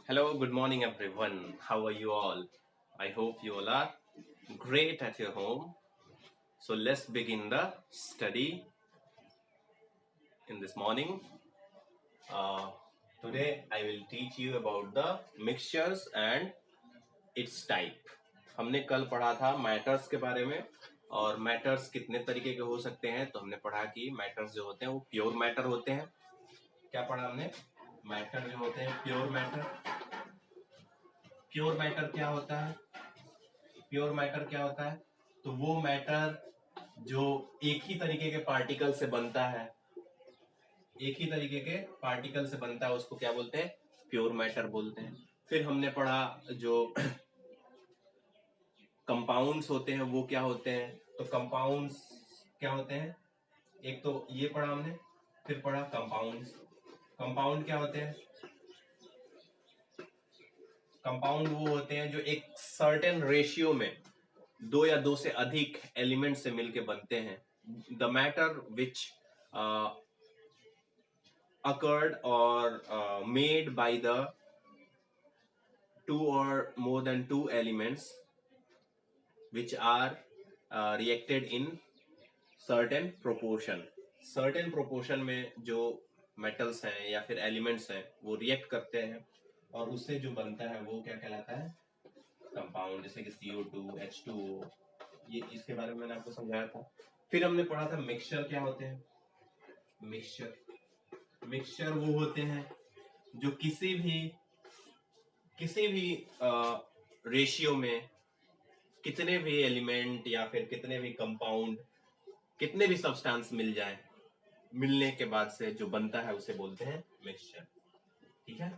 Hello, good morning everyone. How are you all? I hope you all are great at your home. So let's begin the study in this morning. Uh, Today I will teach you about the mixtures and its type. हमने कल पढ़ा था matters के बारे में और matters कितने तरीके के हो सकते हैं। तो हमने पढ़ा कि मैटर्स जो होते हैं वो प्योर मैटर होते हैं। क्या पढ़ा हमने? मैटर जो होते हैं प्योर मैटर। प्योर मैटर क्या होता है? प्योर मैटर क्या होता है? तो वो मैटर जो एक ही तरीके के पार्टिकल से बनता है, एक ही तरीके के पार्टिकल से बनता है, उसको क्या बोलते हैं? प्योर मैटर बोलते हैं। फिर हमने पढ़ा जो कंपाउंड्स होते हैं वो क्या होते हैं। तो कंपाउंड्स क्या होते हैं? एक तो ये पढ़ा हमने, फिर पढ़ा कंपाउंड्स। कंपाउंड क्या होते हैं? कंपाउंड वो होते हैं जो एक सर्टेन रेशियो में दो या दो से अधिक एलिमेंट से मिलके बनते हैं। The matter which occurred or made by the two or more than two elements which are reacted in certain proportion. certain proportion में जो metals हैं या फिर elements हैं वो react करते हैं और उससे जो बनता है वो क्या कहलाता है? कंपाउंड। जैसे कि CO2, H2O, ये इसके बारे में मैंने आपको समझाया था। फिर हमने पढ़ा था मिक्सचर क्या होते हैं। मिक्सचर वो होते हैं जो किसी भी रेशियो में कितने भी एलिमेंट या फिर कितने भी कंपाउंड, कितने भी सब्सटेंस मिल जाए, मिलने के बाद से जो बनता है उसे बोलते हैं मिक्सचर। ठीक है।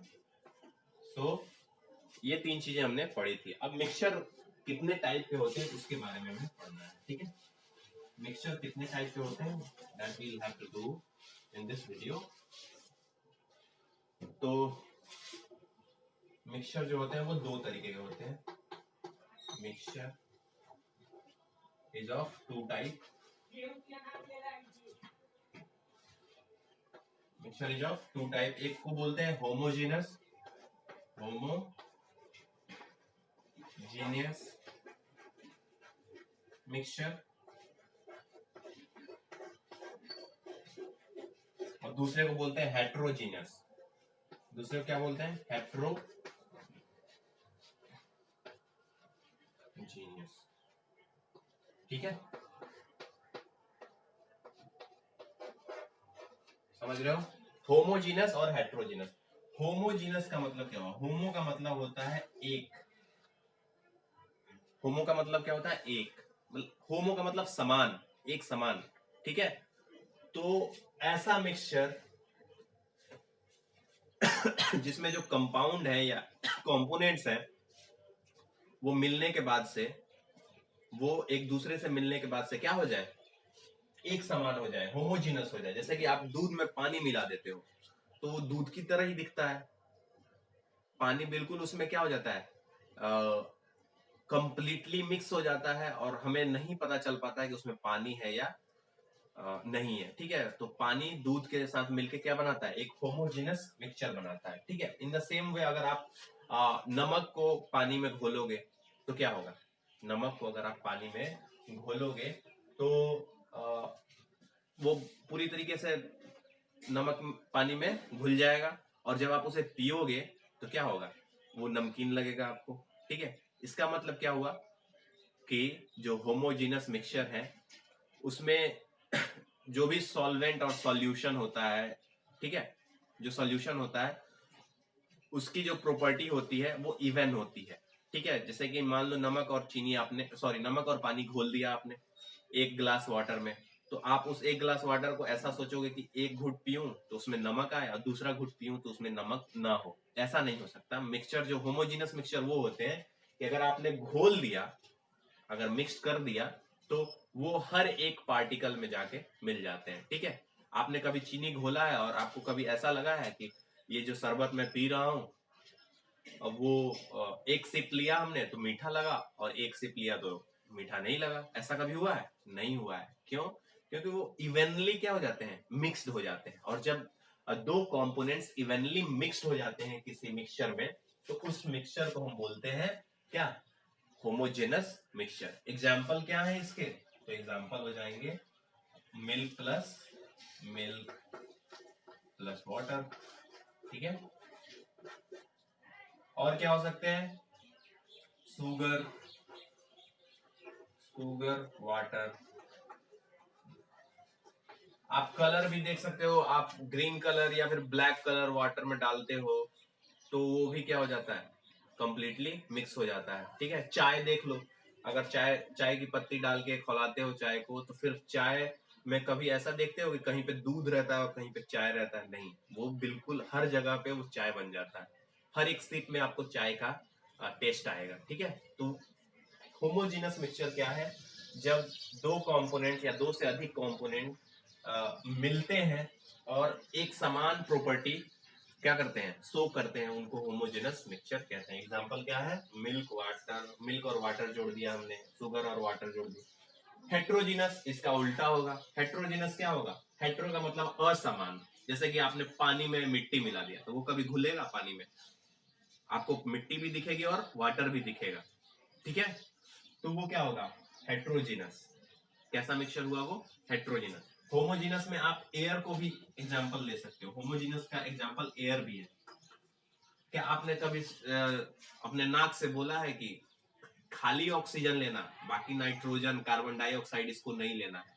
सो ये तीन चीजें हमने पढ़ी थी। अब मिक्सचर कितने टाइप के होते हैं उसके बारे में हमें पढ़ना है। ठीक है। मिक्सचर कितने टाइप के होते हैं that we have to do in this video. तो मिक्सचर जो होते हैं वो दो तरीके के होते हैं। Mixture is of two type. Mixture is of two type. एक को बोलते हैं होमोजीनस मिक्सचर और दूसरे को बोलते हैं हेट्रोजीनियस। दूसरे को क्या बोलते हैं? हेट्रोजीनियस। ठीक है, समझ रहे हो? होमोजीनस और हेट्रोजीनस। होमोजीनस का मतलब क्या हुआ? होमो का मतलब होता है एक। होमो का मतलब क्या होता है? एक। होमो का मतलब समान, एक समान। ठीक है। तो ऐसा मिक्सचर जिसमें जो कंपाउंड है या कंपोनेंट्स हैं वो मिलने के बाद से, वो एक दूसरे से मिलने के बाद से क्या हो जाए? एक समान हो जाए, होमोजीनस हो जाए। जैसे कि आप दूध में पानी मिला देते हो तो वो दूध की तरह ही दिखता है। पानी बिल्कुल उसमें क्या हो जाता है? कंप्लीटली मिक्स हो जाता है और हमें नहीं पता चल पाता है कि उसमें पानी है या नहीं है। ठीक है। तो पानी दूध के साथ मिलके क्या बनाता है? एक होमोजीनस मिक्सचर बनाता है। ठीक है। इन द सेम वे अगर आप नमक को पानी में घोलोगे तो क्या होगा? नमक को अगर आप पानी में घोलोगे तो वो पूरी तरीके से नमक पानी में घुल जाएगा और जब आप उसे पियोगे तो क्या होगा? वो नमकीन लगेगा आपको। ठीक है। इसका मतलब क्या हुआ कि जो होमोजीनस मिक्सचर है उसमें जो भी सॉल्वेंट और सॉल्यूशन होता है, ठीक है, जो सॉल्यूशन होता है उसकी जो प्रॉपर्टी होती है वो इवन होती है। ठीक है। जैसे कि मान लो नमक और चीनी आपने, सॉरी, नमक और पानी घोल दिया आपने एक ग्लास वाटर में, तो आप उस एक ग्लास वाटर को ऐसा सोचोगे कि एक घुट पीऊं तो उसमें नमक आए और दूसरा घुट पीऊं तो उसमें नमक ना हो। ऐसा नहीं हो सकता। मिक्सचर जो होमोजीनस मिक्सचर वो होते हैं कि अगर आपने घोल दिया, अगर मिक्स कर दिया तो वो हर एक पार्टिकल में जाके मिल जाते हैं। ठीक है। आपने कभी चीनी घोला है और आपको कभी ऐसा लगा है कि ये जो शरबत मैं पी रहा हूं, अब वो एक सिप लिया हमने तो मीठा लगा और एक सिप लिया तो मीठा नहीं लगा? ऐसा कभी हुआ है? नहीं हुआ है। क्यों? क्योंकि वो इवनली क्या हो जाते हैं? मिक्स्ड हो जाते हैं। और जब दो कंपोनेंट्स इवनली मिक्स्ड हो जाते हैं किसी मिक्सचर में तो उस मिक्सचर को हम बोलते हैं क्या, होमोजेनस मिक्सचर। एग्जाम्पल क्या है इसके, तो एग्जाम्पल हो जाएंगे मिल्क प्लस वाटर, ठीक है। और क्या हो सकते हैं, शुगर वाटर। आप कलर भी देख सकते हो, आप ग्रीन कलर या फिर ब्लैक कलर वाटर में डालते हो तो वो भी क्या हो जाता है, कंप्लीटली मिक्स हो जाता है, ठीक है। चाय देख लो, अगर चाय की पत्ती डाल के खौलाते हो चाय को, तो फिर चाय में कभी ऐसा देखते हो कि कहीं पे दूध रहता है और कहीं पे चाय रहता है, नहीं, वो बिल्कुल हर जगह पे वो चाय बन जाता है, हर एक सिप में आपको चाय का टेस्ट आएगा, ठीक है। तो होमोजीनस मिक्सचर क्या है, जब दो कंपोनेंट या दो से अधिक कंपोनेंट मिलते हैं और एक समान प्रॉपर्टी क्या करते हैं, शो करते हैं, उनको होमोजेनस मिक्सचर कहते हैं। एग्जांपल क्या है, मिल्क और वाटर जोड़ दिया हमने, शुगर और वाटर जोड़ दिया। हेट्रोजीनस इसका उल्टा होगा, हेट्रोजीनस क्या होगा, हेट्रो का मतलब असमान, जैसे कि आपने पानी में मिट्टी मिला दिया तो वो कभी घुलेगा पानी में, आपको मिट्टी भी दिखेगी और वाटर भी दिखेगा, ठीक है। तो वो क्या होगा, हेट्रोजीनस। कैसा मिक्सचर हुआ वो, हेट्रोजीनस। होमोजीनस में आप एयर को भी एग्जांपल ले सकते हो, होमोजीनस का एग्जांपल एयर भी है। क्या आपने कभी अपने नाक से बोला है कि खाली ऑक्सीजन लेना, बाकी नाइट्रोजन कार्बन डाइऑक्साइड इसको नहीं लेना है?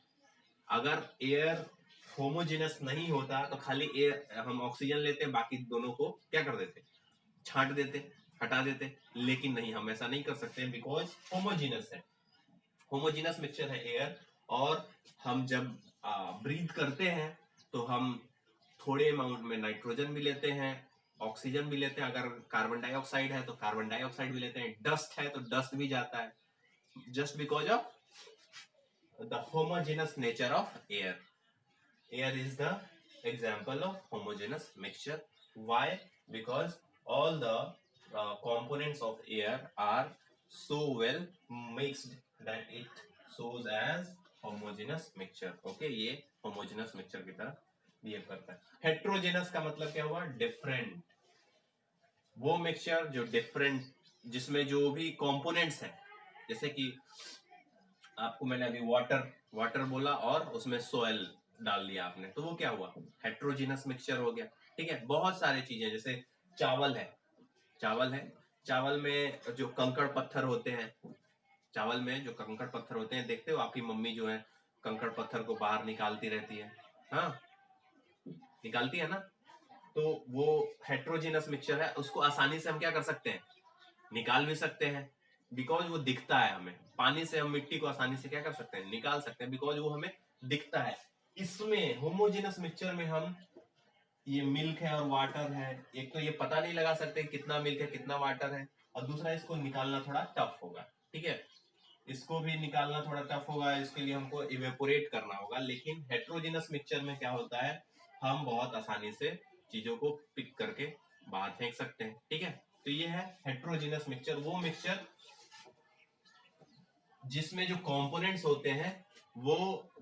अगर एयर होमोजेनस नहीं होता तो खाली एयर हम ऑक्सीजन लेते, बाकी दोनों को क्या कर देते, छांट देते, हटा देते, लेकिन नहीं, हम ऐसा नहीं कर सकते बिकॉज होमोजीनस है, होमोजीनस मिक्सचर है एयर। और हम जब ब्रीथ करते हैं तो हम थोड़े अमाउंट में नाइट्रोजन भी लेते हैं, ऑक्सीजन भी लेते हैं, अगर कार्बन डाइऑक्साइड है तो कार्बन डाइऑक्साइड भी लेते हैं, डस्ट है तो डस्ट भी जाता है, just because of the homogeneous nature of air. Air is the example of homogeneous mixture. Why? Because all the components of air are so well mixed that it shows as homogeneous mixture. Okay, ये homogeneous mixture की तरह behave करता है। heterogeneous का मतलब क्या हुआ, different, वो मिक्सचर जो डिफरेंट, जिसमें जो भी कंपोनेंट्स हैं, जैसे कि आपको मैंने अभी वाटर बोला और उसमें सोयल डाल दिया आपने, तो वो क्या हुआ, हेट्रोजीनस मिक्सचर हो गया, ठीक है। बहुत सारी चीजें, जैसे चावल है, चावल में जो कंकड़ पत्थर होते हैं, चावल में जो कंकड़ पत्थर होते हैं, देखते हो आपकी मम्मी जो है कंकड़ पत्थर को बाहर निकालती रहती है, हाँ निकालती है ना, तो वो हेट्रोजीनस मिक्सचर है, उसको आसानी से हम क्या कर सकते हैं, निकाल भी सकते हैं, बिकॉज वो दिखता है हमें। पानी से हम मिट्टी को आसानी से क्या कर सकते हैं, निकाल सकते हैं, बिकॉज वो हमें दिखता है। इसमें होमोजेनस मिक्सचर में हम ये मिल्क है और वाटर है, एक तो ये पता नहीं लगा सकते कितना मिल्क है कितना वाटर है, और दूसरा इसको निकालना थोड़ा टफ होगा, ठीक है, इसको भी निकालना थोड़ा टफ होगा, इसके लिए हमको इवेपोरेट करना होगा। लेकिन हेट्रोजेनस मिक्सचर में क्या होता है, हम बहुत आसानी से चीजों को पिक करके बाहर फेंक सकते हैं, ठीक है। तो ये है हेट्रोजेनस मिक्सचर, वो मिक्सचर जिसमें जो कंपोनेंट्स होते हैं वो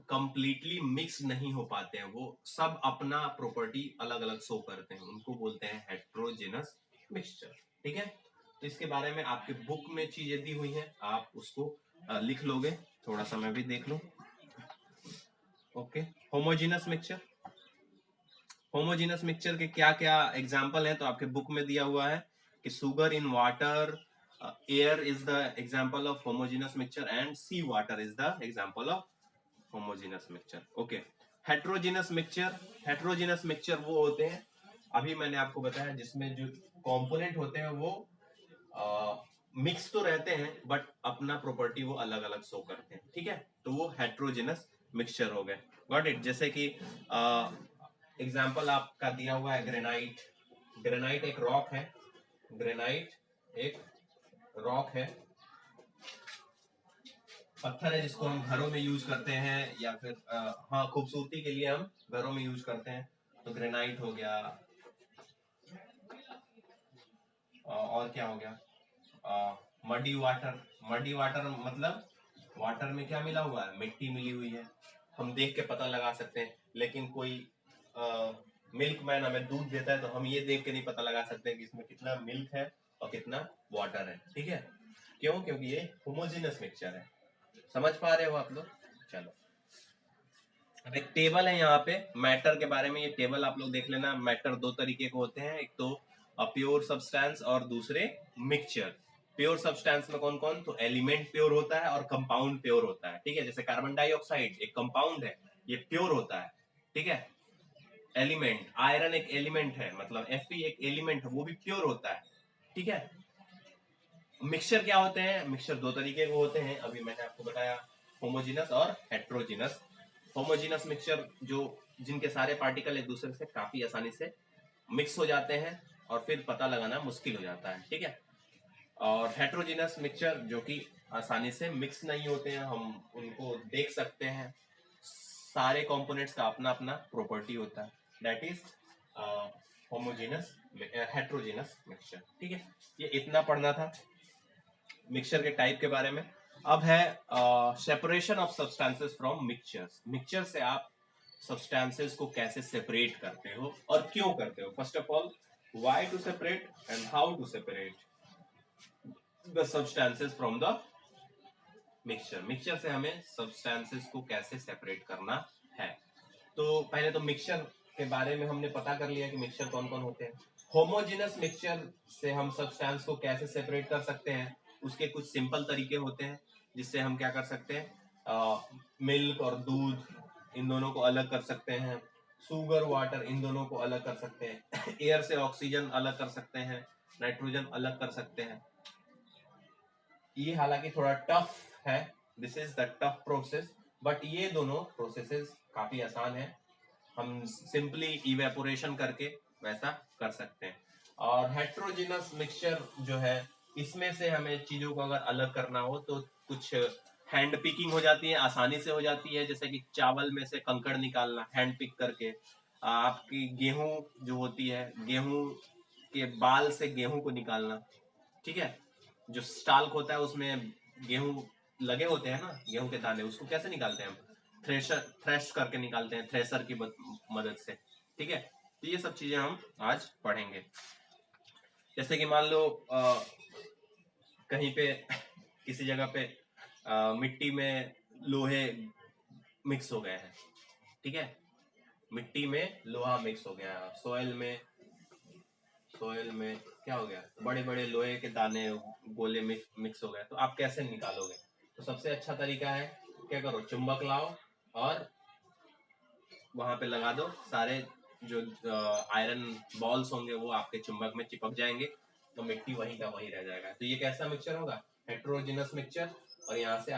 कंप्लीटली मिक्स नहीं हो पाते हैं, वो सब अपना प्रॉपर्टी अलग अलग शो करते हैं, उनको बोलते हैं हेट्रोजेनस मिक्सचर, ठीक है। तो इसके बारे में आपके बुक में चीजें दी हुई हैं, आप उसको लिख लोगे, थोड़ा सा मैं भी देख लूं। Okay, homogeneous mixture, homogeneous mixture के क्या क्या एग्जाम्पल है, तो आपके बुक में दिया हुआ है कि sugar in water, air is the example of homogeneous mixture and sea water is the example of homogeneous mixture. Okay, heterogeneous mixture वो होते हैं, अभी मैंने आपको बताया, जिसमें जो कंपोनेंट होते हैं वो मिक्स तो रहते हैं बट अपना प्रॉपर्टी वो अलग अलग शो करते हैं, ठीक है, तो वो हेट्रोजेनस मिक्सचर हो गए। Got it. जैसे कि एग्जाम्पल आपका दिया हुआ है ग्रेनाइट, ग्रेनाइट एक रॉक है, ग्रेनाइट एक रॉक है, पत्थर है जिसको हम घरों में यूज करते हैं, या फिर हाँ खूबसूरती के लिए हम घरों में यूज करते हैं, तो ग्रेनाइट हो गया। और क्या हो गया, मडी वाटर मतलब वाटर में क्या मिला हुआ है, मिट्टी मिली हुई है, हम देख के पता लगा सकते हैं, लेकिन कोई मिल्क मैन हमें दूध देता है तो हम ये देख के नहीं पता लगा सकते कि इसमें कितना मिल्क है और कितना वाटर है, ठीक है। क्यों? क्योंकि ये होमोजेनस मिक्सचर है। समझ पा रहे हो आप लोग? चलो, अब एक टेबल है यहाँ पे मैटर के बारे में। ये टेबल आप लोग देख लेना। मैटर दो तरीके के होते हैं, एक तो प्योर सब्सटेंस और दूसरे मिक्सचर। प्योर सब्सटेंस में कौन कौन? तो एलिमेंट प्योर होता है और कंपाउंड प्योर होता है, ठीक है। जैसे कार्बन डाइऑक्साइड एक कंपाउंड है, ये प्योर होता है, ठीक है। एलिमेंट, आयरन एक एलिमेंट है, मतलब Fe एक एलिमेंट है, वो भी प्योर होता है, ठीक है। मिक्सचर क्या होते हैं? मिक्सचर दो तरीके के होते हैं, अभी मैंने आपको बताया, होमोजेनस और हेट्रोजेनस। होमोजेनस मिक्सचर जो जिनके सारे पार्टिकल एक दूसरे से काफी आसानी से मिक्स हो जाते हैं और फिर पता लगाना मुश्किल हो जाता है, ठीक है। और हेट्रोजेनस मिक्सचर जो कि आसानी से मिक्स नहीं होते हैं, हम उनको देख सकते हैं। सारे कंपोनेंट्स का अपना अपना प्रॉपर्टी होता है, that is homogeneous heterogeneous mixture, ठीक है। ये इतना पढ़ना था मिक्सचर के टाइप के बारे में। अब है separation of substances from mixtures. Mixture से आप सब्सटेंसेस को कैसे सेपरेट करते हो और क्यों करते हो। First of all, why to separate and how to separate the substances from the mixture. Mixture से हमें सब्सटेंसेस को कैसे सेपरेट करना है। तो पहले तो मिक्सचर के बारे में हमने पता कर लिया कि मिक्सचर कौन कौन होते हैं। होमोजेनस मिक्सचर से हम सब्सटेंस को कैसे सेपरेट कर सकते हैं, उसके कुछ सिंपल तरीके होते हैं जिससे हम क्या कर सकते हैं, मिल्क और दूध इन दोनों को अलग कर सकते हैं, शुगर वाटर इन दोनों को अलग कर सकते हैं, एयर से ऑक्सीजन अलग कर सकते हैं, नाइट्रोजन अलग कर सकते हैं। ये हालांकि थोड़ा टफ है, this is the tough process, but ये दोनों प्रोसेसेस काफी आसान है, हम सिंपली इवेपोरेशन करके वैसा कर सकते हैं। और हेट्रोजेनस मिक्सचर जो है, इसमें से हमें चीजों को अगर अलग करना हो तो कुछ हैंड पिकिंग हो जाती है, आसानी से हो जाती है। जैसे कि चावल में से कंकड़ निकालना हैंड पिक करके, आपकी गेहूं जो होती है, गेहूं के बाल से गेहूं को निकालना, ठीक है। जो स्टाल्क होता है उसमें गेहूं लगे होते हैं ना, गेहूं के दाने, उसको कैसे निकालते हैं हम? थ्रेश करके निकालते हैं, थ्रेशर की मदद से, ठीक है। तो ये सब चीजें हम आज पढ़ेंगे। जैसे कि मान लो कहीं पे किसी जगह पे मिट्टी में लोहे मिक्स हो गए हैं, ठीक है। मिट्टी में लोहा मिक्स हो गया, सोयल में क्या हो गया, बड़े बड़े लोहे के दाने गोले मिक्स हो गए, तो आप कैसे निकालोगे? तो सबसे अच्छा तरीका है, क्या करो, चुंबक लाओ और वहां पे लगा दो, सारे जो आयरन बॉल्स होंगे वो आपके चुंबक में चिपक जाएंगे, तो मिट्टी वहीं का वहीं रह जाएगा। तो ये कैसा मिक्सचर होगा? Heterogeneous mixture. और यहाँ से